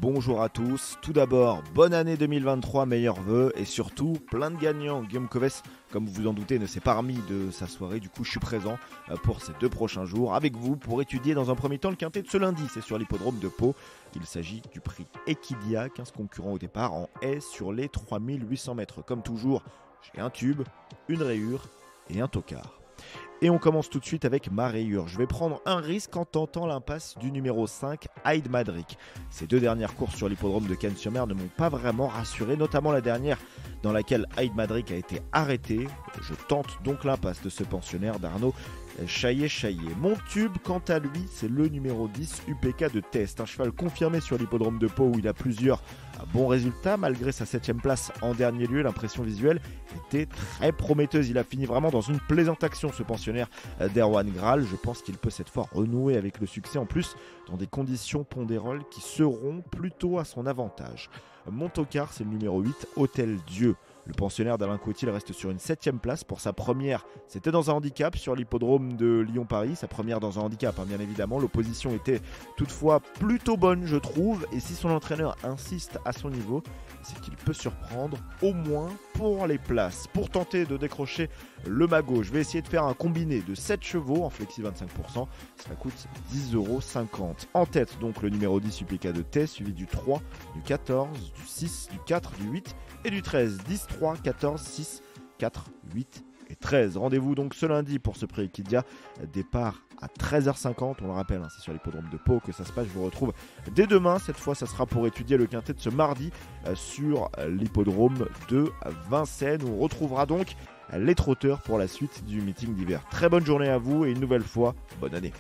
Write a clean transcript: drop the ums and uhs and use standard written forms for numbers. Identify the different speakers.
Speaker 1: Bonjour à tous, tout d'abord, bonne année 2023, meilleurs vœux et surtout plein de gagnants. Guillaume Coves, comme vous vous en doutez, ne s'est pas remis de sa soirée, du coup je suis présent pour ces 2 prochains jours avec vous pour étudier dans un premier temps le quintet de ce lundi, c'est sur l'hippodrome de Pau. Il s'agit du prix Equidia, 15 concurrents au départ en haie sur les 3800 mètres. Comme toujours, j'ai un tube, une rayure et un tocard. Et on commence tout de suite avec ma rayure. Je vais prendre un risque en tentant l'impasse du numéro 5, Hyde Madrick. Ces 2 dernières courses sur l'hippodrome de Cannes-sur-Mer ne m'ont pas vraiment rassuré, notamment la dernière dans laquelle Hyde Madrick a été arrêté. Je tente donc l'impasse de ce pensionnaire d'Arnaud Chaillet-Chaillet. Mon tube, quant à lui, c'est le numéro 10, UPK de Test. Un cheval confirmé sur l'hippodrome de Pau où il a plusieurs bons résultats. Malgré sa 7ème place en dernier lieu, l'impression visuelle était très prometteuse. Il a fini vraiment dans une plaisante action, ce pensionnaire d'Erwan Graal. Je pense qu'il peut cette fois renouer avec le succès, en plus dans des conditions pondérales qui seront plutôt à son avantage. Mon tocard, c'est le numéro 8, Hôtel Dieu. Le pensionnaire d'Alain Coëtil reste sur une 7ème place pour sa première. C'était dans un handicap sur l'hippodrome de Lyon-Paris. Sa première dans un handicap, bien évidemment. L'opposition était toutefois plutôt bonne, je trouve. Et si son entraîneur insiste à son niveau, c'est qu'il peut surprendre au moins pour les places. Pour tenter de décrocher le magot, je vais essayer de faire un combiné de 7 chevaux en flexi 25%. Cela coûte 10,50 €. En tête, donc, le numéro 10 UPK de T, suivi du 3, du 14, du 6, du 4, du 8 et du 13. 10, 3, 14, 6, 4, 8 et 13. Rendez-vous donc ce lundi pour ce prix Equidia. Départ à 13h50, on le rappelle, c'est sur l'hippodrome de Pau que ça se passe. Je vous retrouve dès demain. Cette fois, ça sera pour étudier le quintet de ce mardi sur l'hippodrome de Vincennes. On retrouvera donc les trotteurs pour la suite du meeting d'hiver. Très bonne journée à vous et une nouvelle fois, bonne année.